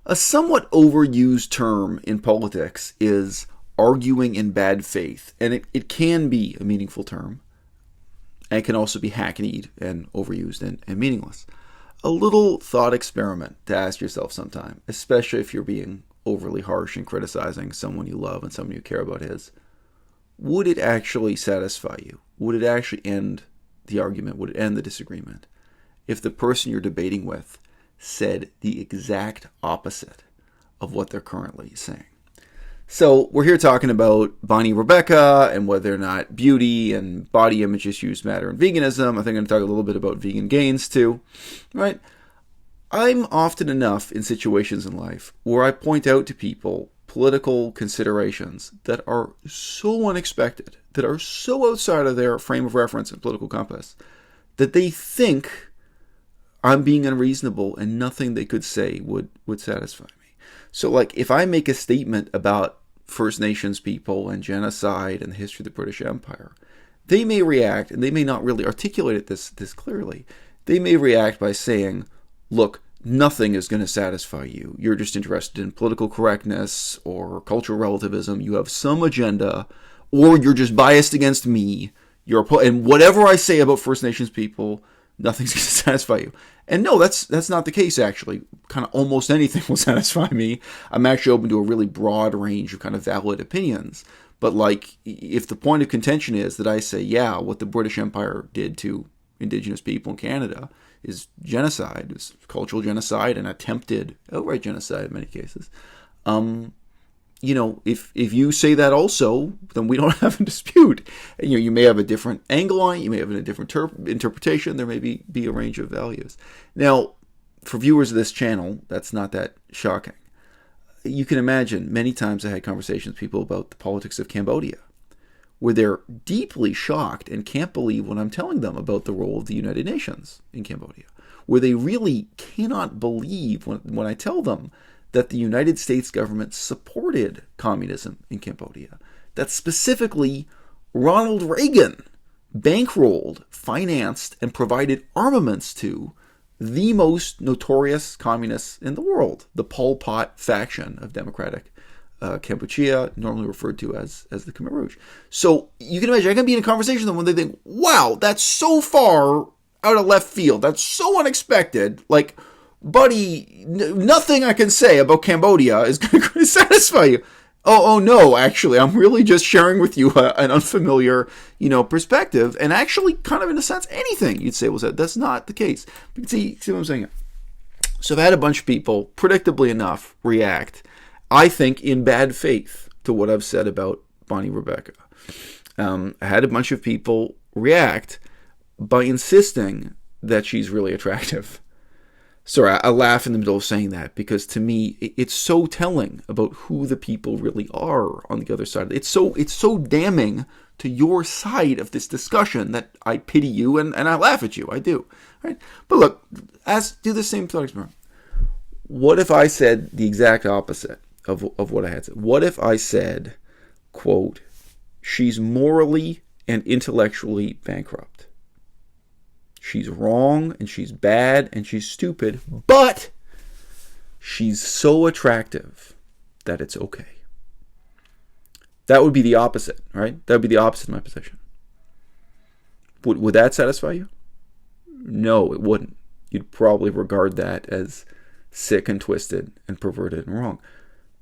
A somewhat overused term in politics is arguing in bad faith, and it can be a meaningful term, and it can also be hackneyed and overused and meaningless. A little thought experiment to ask yourself sometime, especially if you're being overly harsh and criticizing someone you love and someone you care about is, would it actually satisfy you? Would it actually end the argument? Would it end the disagreement if the person you're debating with said the exact opposite of what they're currently saying? So we're here talking about Bonny Rebecca and whether or not beauty and body image issues matter in veganism. I think I'm going to talk a little bit about vegan gains too, right? I'm often enough in situations in life where I point out to people political considerations that are so unexpected, that are so outside of their frame of reference and political compass, that they think I'm being unreasonable and nothing they could say would satisfy me. So like if I make a statement about First Nations people and genocide and the history of the British Empire, they may react, and they may not really articulate it this clearly. They may react by saying, look, nothing is going to satisfy you. You're just interested in political correctness or cultural relativism. You have some agenda, or you're just biased against me. And whatever I say about First Nations people, nothing's going to satisfy you. And no, that's not the case, actually. Kind of almost anything will satisfy me. I'm actually open to a really broad range of kind of valid opinions. But like, if the point of contention is that I say, yeah, what the British Empire did to Indigenous people in Canada is genocide, is cultural genocide and attempted outright genocide in many cases. If you say that also, then we don't have a dispute. You may have a different angle on it, you may have a different interpretation, there may be a range of values. Now, for viewers of this channel, that's not that shocking. You can imagine many times I had conversations with people about the politics of Cambodia, where they're deeply shocked and can't believe what I'm telling them about the role of the United Nations in Cambodia, where they really cannot believe when I tell them that the United States government supported communism in Cambodia, that specifically Ronald Reagan bankrolled, financed, and provided armaments to the most notorious communists in the world, the Pol Pot faction of Democratic Kampuchea, normally referred to as the Khmer Rouge. So you can imagine, I can be in a conversation with them when they think, wow, that's so far out of left field. That's so unexpected. Like, buddy, nothing I can say about Cambodia is going to satisfy you. Oh no, actually, I'm really just sharing with you an unfamiliar, perspective. And actually, kind of in a sense, anything you'd say was that. That's not the case. You can see what I'm saying here. So I've had a bunch of people, predictably enough, react, I think, in bad faith to what I've said about Bonny Rebecca. I had a bunch of people react by insisting that she's really attractive. Sorry, I laugh in the middle of saying that because to me, it's so telling about who the people really are on the other side. It's so damning to your side of this discussion that I pity you and I laugh at you. I do. Right? But look, do the same thought experiment. What if I said the exact opposite of what I had said? What if I said, quote, she's morally and intellectually bankrupt. She's wrong, and she's bad, and she's stupid, but she's so attractive that it's okay. That would be the opposite, right? That would be the opposite of my position. Would that satisfy you? No, it wouldn't. You'd probably regard that as sick and twisted and perverted and wrong.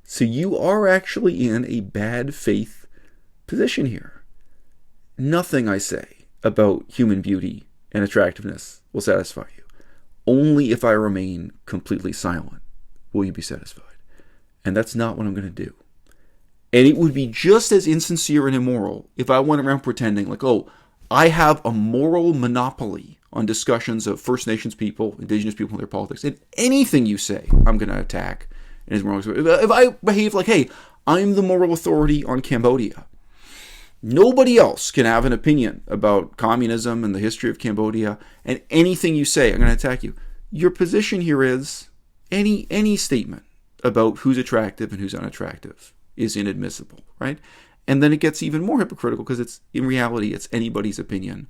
So you are actually in a bad faith position here. Nothing I say about human beauty and attractiveness will satisfy you. Only if I remain completely silent will you be satisfied. And that's not what I'm going to do. And it would be just as insincere and immoral if I went around pretending like, oh, I have a moral monopoly on discussions of First Nations people, Indigenous people and their politics. And anything you say, I'm going to attack. And if I behave like, hey, I'm the moral authority on Cambodia, nobody else can have an opinion about communism and the history of Cambodia, and anything you say, I'm going to attack you. Your position here is any statement about who's attractive and who's unattractive is inadmissible, right? And then it gets even more hypocritical because in reality, it's anybody's opinion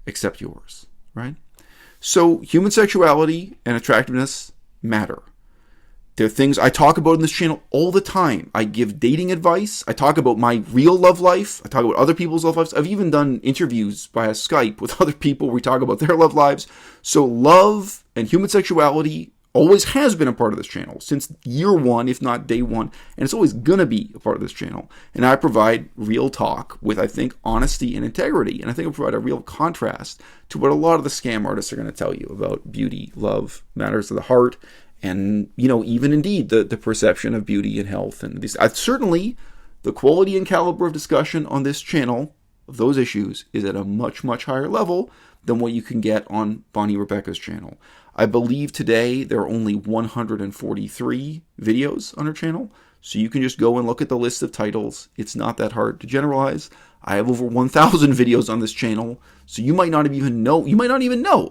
except yours, right? So human sexuality and attractiveness matter. There are things I talk about in this channel all the time. I give dating advice. I talk about my real love life. I talk about other people's love lives. I've even done interviews via Skype with other people where we talk about their love lives. So love and human sexuality always has been a part of this channel since year one, if not day one, and it's always going to be a part of this channel. And I provide real talk with, I think, honesty and integrity. And I think I provide a real contrast to what a lot of the scam artists are going to tell you about beauty, love, matters of the heart, and, even indeed the perception of beauty and health. And these, certainly the quality and caliber of discussion on this channel of those issues is at a much, much higher level than what you can get on Bonnie Rebecca's channel. I believe today there are only 143 videos on her channel, so you can just go and look at the list of titles. It's not that hard to generalize. I have over 1,000 videos on this channel, so you might not even know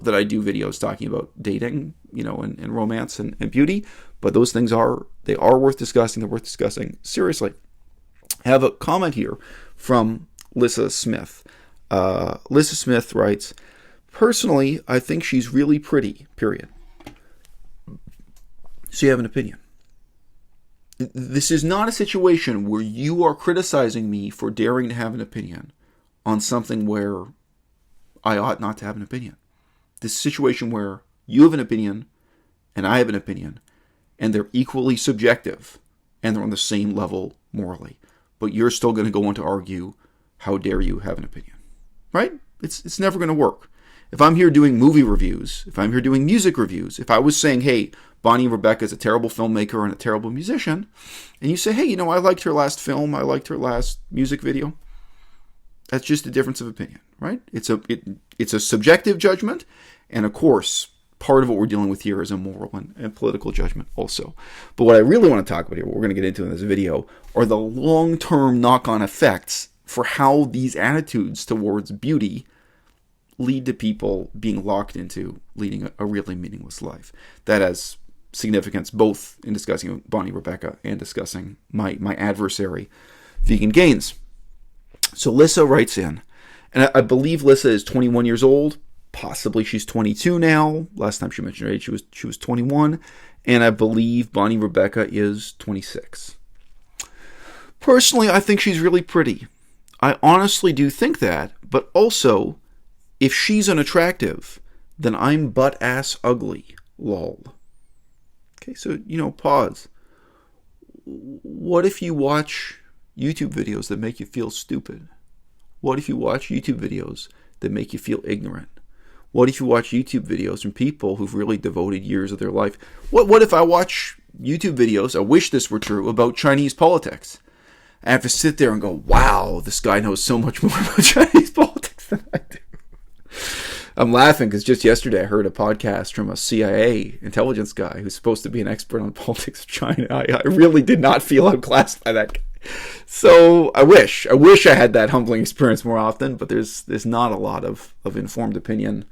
that I do videos talking about dating, and romance and beauty. But those things are worth discussing. They're worth discussing seriously. I have a comment here from Lissa Smith. Lissa Smith writes, "Personally, I think she's really pretty, period." So you have an opinion. This is not a situation where you are criticizing me for daring to have an opinion on something where I ought not to have an opinion. This is a situation where you have an opinion and I have an opinion, and they're equally subjective and they're on the same level morally. But you're still going to go on to argue, how dare you have an opinion, right? It's never going to work. If I'm here doing movie reviews, if I'm here doing music reviews, if I was saying, hey, Bonnie Rebecca is a terrible filmmaker and a terrible musician, and you say, hey, I liked her last film, I liked her last music video, that's just a difference of opinion, right? It's a subjective judgment, and of course, part of what we're dealing with here is a moral and political judgment also. But what I really want to talk about here, what we're going to get into in this video, are the long-term knock-on effects for how these attitudes towards beauty lead to people being locked into leading a really meaningless life. That has significance both in discussing Bonnie Rebecca and discussing my adversary, Vegan Gains. So Lissa writes in, and I believe Lissa is 21 years old. Possibly she's 22 now. Last time she mentioned her age, she was 21. And I believe Bonnie Rebecca is 26. Personally, I think she's really pretty. I honestly do think that, but also, if she's unattractive, then I'm butt-ass ugly, lol. Okay, so, pause. What if you watch YouTube videos that make you feel stupid? What if you watch YouTube videos that make you feel ignorant? What if you watch YouTube videos from people who've really devoted years of their life? What if I watch YouTube videos, I wish this were true, about Chinese politics? I have to sit there and go, wow, this guy knows so much more about Chinese politics than I do. I'm laughing because just yesterday I heard a podcast from a CIA intelligence guy who's supposed to be an expert on politics of China. I really did not feel outclassed by that guy. So I wish I had that humbling experience more often, but there's not a lot of informed opinion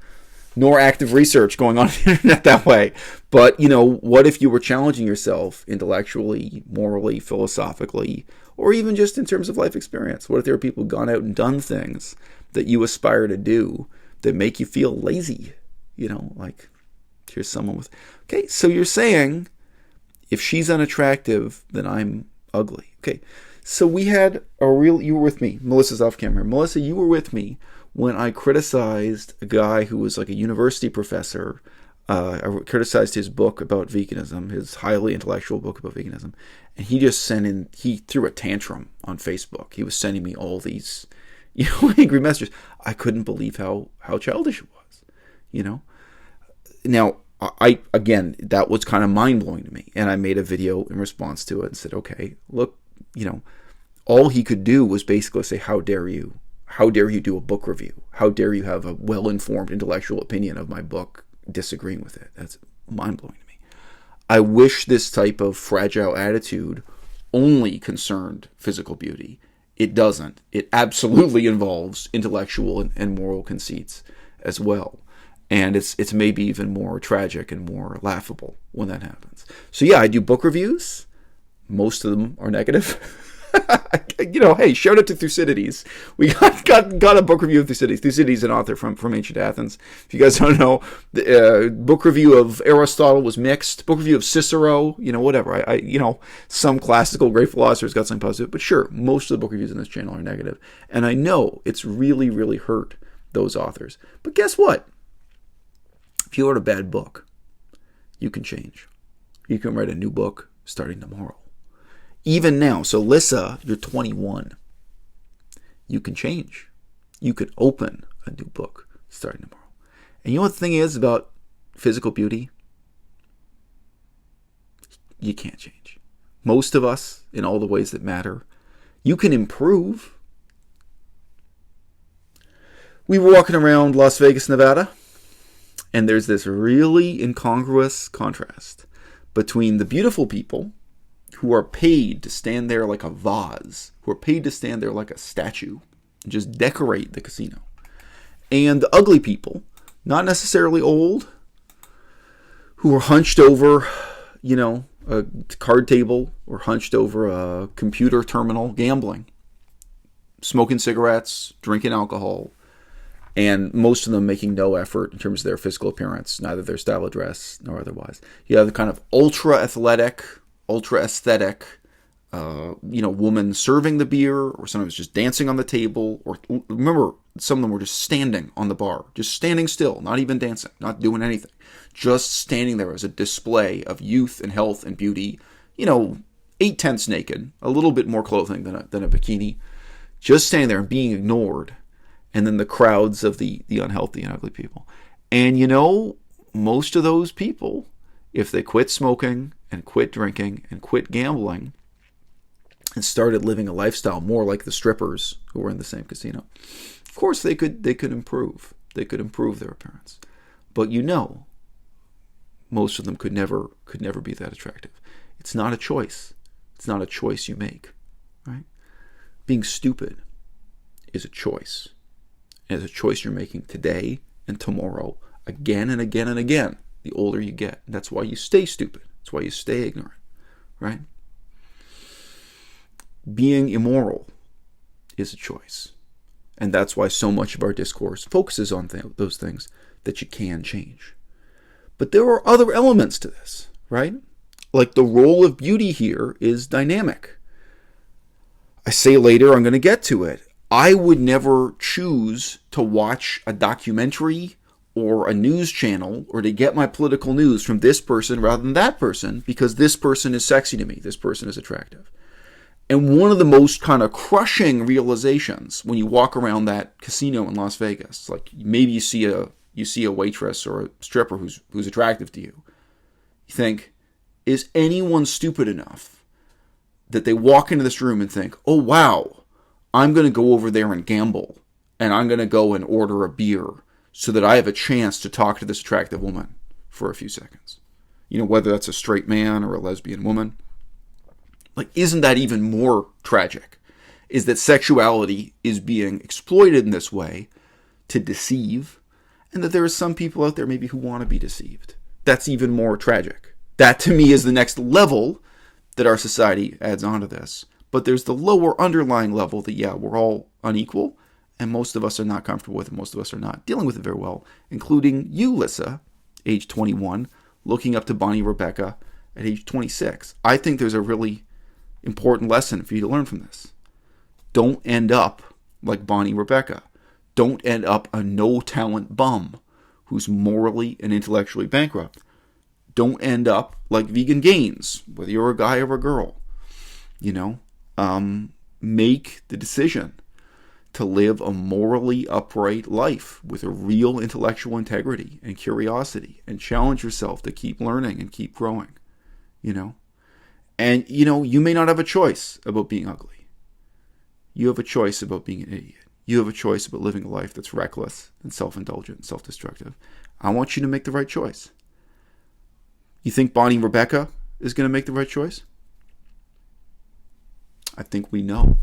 nor active research going on the internet that way. But, what if you were challenging yourself intellectually, morally, philosophically, or even just in terms of life experience? What if there are people who've gone out and done things that you aspire to do that make you feel lazy? Like, here's someone with... Okay, so you're saying, if she's unattractive, then I'm ugly. Okay, so we had you were with me. Melissa's off camera. Melissa, you were with me when I criticized a guy who was like a university professor. I criticized his book about veganism, his highly intellectual book about veganism. And he threw a tantrum on Facebook. He was sending me all these, angry messages. I couldn't believe how childish it was, Now, again, that was kind of mind-blowing to me. And I made a video in response to it and said, okay, look, all he could do was basically say, how dare you? How dare you do a book review? How dare you have a well-informed intellectual opinion of my book, disagreeing with it? That's mind-blowing to me. I wish this type of fragile attitude only concerned physical beauty. It doesn't. It absolutely involves intellectual and moral conceits as well. And it's maybe even more tragic and more laughable when that happens. So yeah, I do book reviews. Most of them are negative. Hey, shout out to Thucydides. We got a book review of Thucydides. Thucydides, an author from ancient Athens. If you guys don't know, the book review of Aristotle was mixed. Book review of Cicero, whatever. Some classical great philosophers got something positive, but sure, most of the book reviews on this channel are negative. And I know it's really, really hurt those authors. But guess what? If you wrote a bad book, you can change. You can write a new book starting tomorrow. Even now, so Lissa, you're 21. You can change. You could open a new book starting tomorrow. And you know what the thing is about physical beauty? You can't change. Most of us, in all the ways that matter, you can improve. We were walking around Las Vegas, Nevada, and there's this really incongruous contrast between the beautiful people who are paid to stand there like a vase, who are paid to stand there like a statue, and just decorate the casino, and the ugly people, not necessarily old, who are hunched over, a card table or hunched over a computer terminal gambling, smoking cigarettes, drinking alcohol, and most of them making no effort in terms of their physical appearance, neither their style of dress nor otherwise. You have the kind of ultra-athletic, ultra-aesthetic, woman serving the beer, or sometimes just dancing on the table. Or remember, some of them were just standing on the bar, just standing still, not even dancing, not doing anything, just standing there as a display of youth and health and beauty. 8/10 naked, a little bit more clothing than a bikini, just standing there and being ignored. And then the crowds of the unhealthy and ugly people. And most of those people, if they quit smoking and quit drinking and quit gambling and started living a lifestyle more like the strippers who were in the same casino, of course they could improve. They could improve their appearance. But most of them could never be that attractive. It's not a choice. It's not a choice you make, right? Being stupid is a choice. And it's a choice you're making today and tomorrow, again and again and again, the older you get. And that's why you stay stupid. That's why you stay ignorant, right? Being immoral is a choice. And that's why so much of our discourse focuses on those things that you can change. But there are other elements to this, right? Like the role of beauty here is dynamic. I say later, I'm going to get to it. I would never choose to watch a documentary or a news channel or to get my political news from this person rather than that person because this person is sexy to me. This person is attractive. And one of the most kind of crushing realizations when you walk around that casino in Las Vegas, like maybe you see a waitress or a stripper who's attractive to you. You think, is anyone stupid enough that they walk into this room and think, oh wow, I'm going to go over there and gamble, and I'm going to go and order a beer so that I have a chance to talk to this attractive woman for a few seconds. Whether that's a straight man or a lesbian woman. Like, isn't that even more tragic? Is that sexuality is being exploited in this way to deceive, and that there are some people out there maybe who want to be deceived. That's even more tragic. That, to me, is the next level that our society adds onto this. But there's the lower underlying level that, we're all unequal, and most of us are not comfortable with it. Most of us are not dealing with it very well, including you, Lissa, age 21, looking up to Bonny Rebecca at age 26. I think there's a really important lesson for you to learn from this. Don't end up like Bonny Rebecca. Don't end up a no-talent bum who's morally and intellectually bankrupt. Don't end up like Vegan Gaines, whether you're a guy or a girl. Make the decision to live a morally upright life with a real intellectual integrity and curiosity, and challenge yourself to keep learning and keep growing, And, you may not have a choice about being ugly. You have a choice about being an idiot. You have a choice about living a life that's reckless and self-indulgent and self-destructive. I want you to make the right choice. You think Bonny Rebecca is going to make the right choice? I think we know.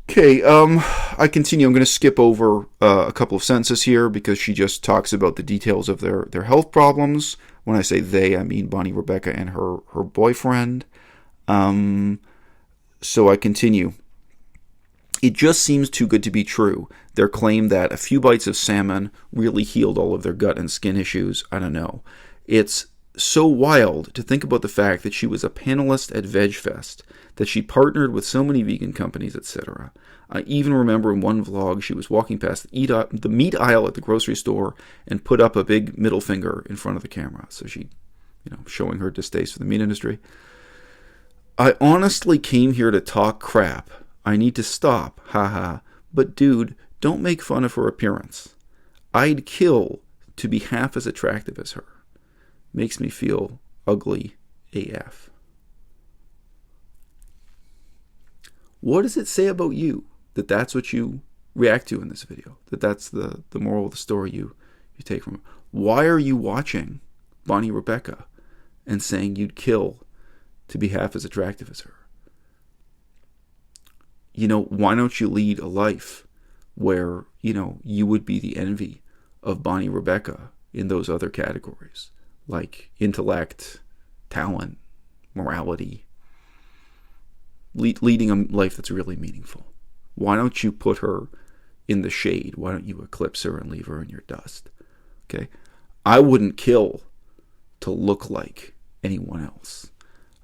Okay, I continue. I'm going to skip over a couple of sentences here because she just talks about the details of their health problems. When I say they, I mean Bonny Rebecca and her boyfriend. So I continue. It just seems too good to be true. Their claim that a few bites of salmon really healed all of their gut and skin issues, I don't know. It's so wild to think about the fact that she was a panelist at VegFest, that she partnered with so many vegan companies, etc. I even remember in one vlog she was walking past the meat aisle at the grocery store and put up a big middle finger in front of the camera. So she, showing her distaste for the meat industry. I honestly came here to talk crap. I need to stop, haha. But dude, don't make fun of her appearance. I'd kill to be half as attractive as her. Makes me feel ugly AF. What does it say about you that that's what you react to in this video? That that's the moral of the story you take from it? Why are you watching Bonny Rebecca and saying you'd kill to be half as attractive as her? Why don't you lead a life where, you would be the envy of Bonny Rebecca in those other categories, like intellect, talent, morality, leading a life that's really meaningful? Why don't you put her in the shade? Why don't you eclipse her and leave her in your dust? Okay? I wouldn't kill to look like anyone else.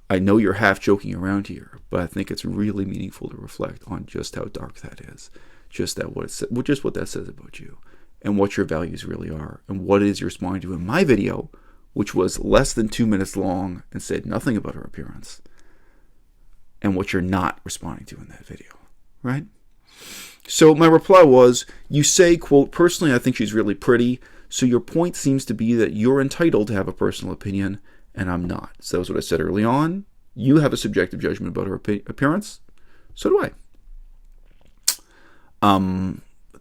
I know you're half joking around here, but I think it's really meaningful to reflect on just how dark that is, just what that says about you, and what your values really are, and what it is you're responding to in my video, which was less than 2 minutes long and said nothing about her appearance, and what you're not responding to in that video, right? So my reply was, you say, quote, personally I think she's really pretty, so your point seems to be that you're entitled to have a personal opinion, and I'm not. So that was what I said early on. You have a subjective judgment about her appearance. So do I.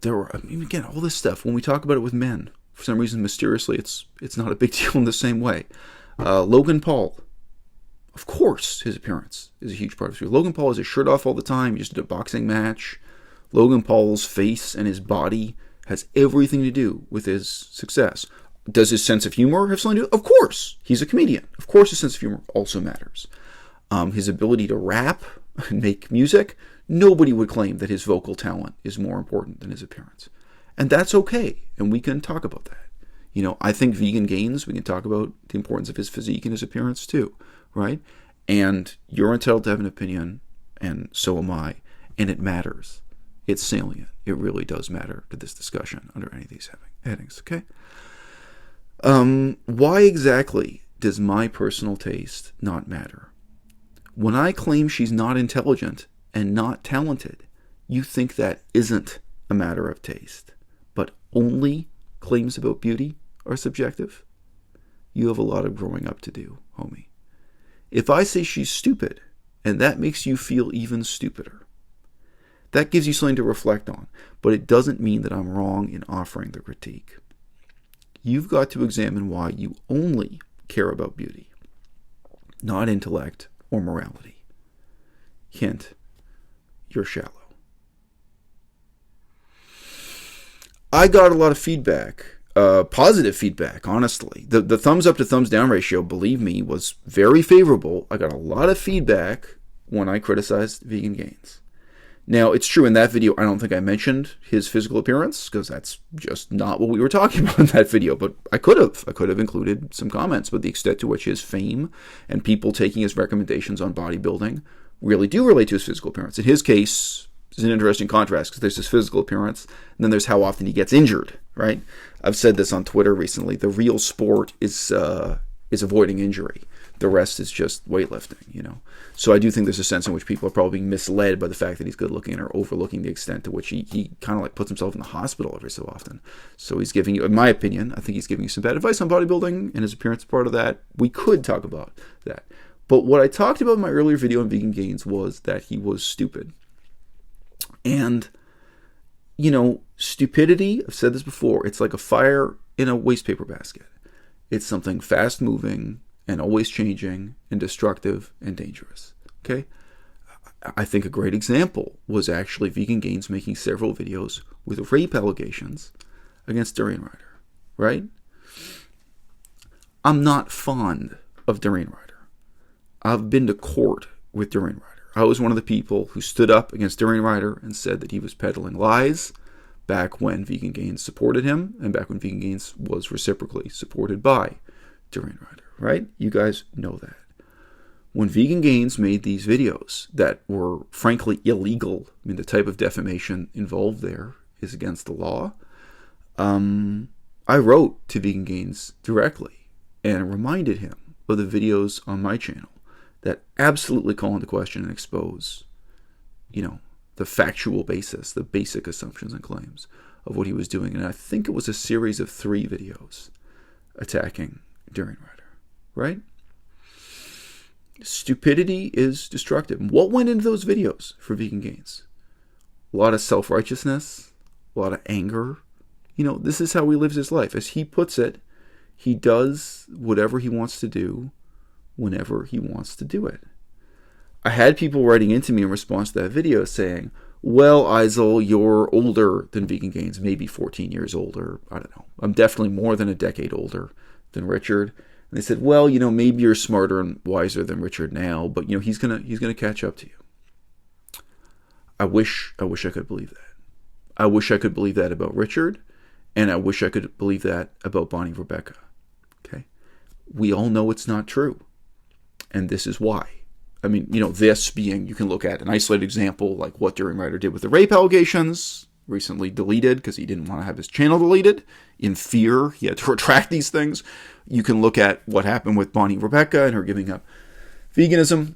There were, again, all this stuff. When we talk about it with men, for some reason, mysteriously, it's not a big deal in the same way. Logan Paul. Of course, his appearance is a huge part of it. Logan Paul has his shirt off all the time. He just did a boxing match. Logan Paul's face and his body has everything to do with his success. Does his sense of humor have something to do? Of course. He's a comedian. Of course his sense of humor also matters. His ability to rap and make music, nobody would claim that his vocal talent is more important than his appearance. And that's okay. And we can talk about that. I think Vegan Gains, we can talk about the importance of his physique and his appearance too, right? And you're entitled to have an opinion, and so am I. And it matters. It's salient. It really does matter to this discussion under any of these headings, okay? Why exactly does my personal taste not matter? When I claim she's not intelligent and not talented, you think that isn't a matter of taste, but only claims about beauty are subjective? You have a lot of growing up to do, homie. If I say she's stupid, and that makes you feel even stupider, that gives you something to reflect on, but it doesn't mean that I'm wrong in offering the critique. You've got to examine why you only care about beauty, not intellect or morality. Hint, you're shallow. I got a lot of feedback, positive feedback, honestly. The thumbs up to thumbs down ratio, believe me, was very favorable. I got a lot of feedback when I criticized Vegan Gains. Now, it's true in that video, I don't think I mentioned his physical appearance, because that's just not what we were talking about in that video, but I could have included some comments about the extent to which his fame and people taking his recommendations on bodybuilding really do relate to his physical appearance. In his case, it's an interesting contrast, because there's his physical appearance, and then there's how often he gets injured, right? I've said this on Twitter recently. The real sport is avoiding injury. The rest is just weightlifting, So I do think there's a sense in which people are probably being misled by the fact that he's good looking or overlooking the extent to which he kind of like puts himself in the hospital every so often. So he's giving you, in my opinion, I think he's giving you some bad advice on bodybuilding, and his appearance is part of that. We could talk about that. But what I talked about in my earlier video on Vegan Gains was that he was stupid. And, stupidity, I've said this before, it's like a fire in a waste paper basket. It's something fast moving and always changing and destructive and dangerous. Okay? I think a great example was actually Vegan Gains making several videos with rape allegations against Durian Rider, right? I'm not fond of Durian Rider. I've been to court with Durian Rider. I was one of the people who stood up against Durian Rider and said that he was peddling lies back when Vegan Gains supported him and back when Vegan Gains was reciprocally supported by Durian Rider, right? You guys know that. When Vegan Gains made these videos that were frankly illegal, I mean, the type of defamation involved there is against the law, I wrote to Vegan Gains directly and reminded him of the videos on my channel that absolutely call into question and expose, the factual basis, the basic assumptions and claims of what he was doing. And I think it was a series of 3 videos attacking Durian Rider, right? Stupidity is destructive. What went into those videos for Vegan Gains? A lot of self-righteousness, a lot of anger. This is how he lives his life. As he puts it, he does whatever he wants to do whenever he wants to do it. I had people writing into me in response to that video saying, well, Eisel, you're older than Vegan Gains, maybe 14 years older. I don't know. I'm definitely more than a decade older than Richard. And they said, well, maybe you're smarter and wiser than Richard now, but he's gonna catch up to you. I wish I could believe that. I wish I could believe that about Richard, and I wish I could believe that about Bonny Rebecca. Okay? We all know it's not true. And this is why. I mean, this being, you can look at an isolated example like what Durian Rider did with the rape allegations, recently deleted because he didn't want to have his channel deleted. In fear, he had to retract these things. You can look at what happened with Bonny Rebecca and her giving up veganism.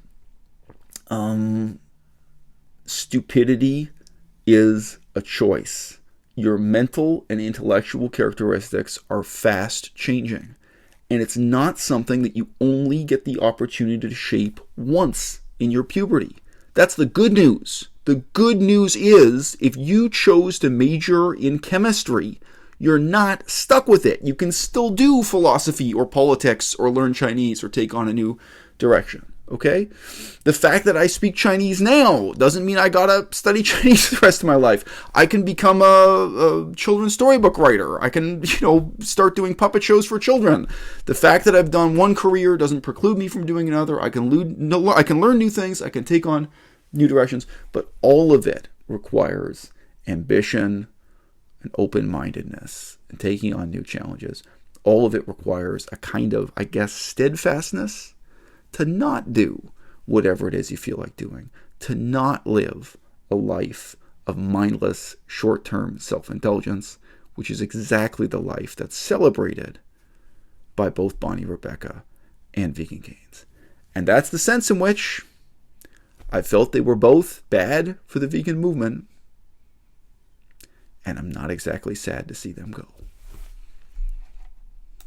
Stupidity is a choice. Your mental and intellectual characteristics are fast changing. And it's not something that you only get the opportunity to shape once in your puberty. That's the good news. The good news is if you chose to major in chemistry, you're not stuck with it. You can still do philosophy or politics or learn Chinese or take on a new direction. Okay? The fact that I speak Chinese now doesn't mean I gotta study Chinese the rest of my life. I can become a children's storybook writer. I can, start doing puppet shows for children. The fact that I've done one career doesn't preclude me from doing another. I can learn new things. I can take on new directions. But all of it requires ambition and open-mindedness and taking on new challenges. All of it requires a kind of, steadfastness to not do whatever it is you feel like doing, to not live a life of mindless, short-term self-indulgence, which is exactly the life that's celebrated by both Bonny Rebecca and Vegan Gains. And that's the sense in which I felt they were both bad for the vegan movement, and I'm not exactly sad to see them go.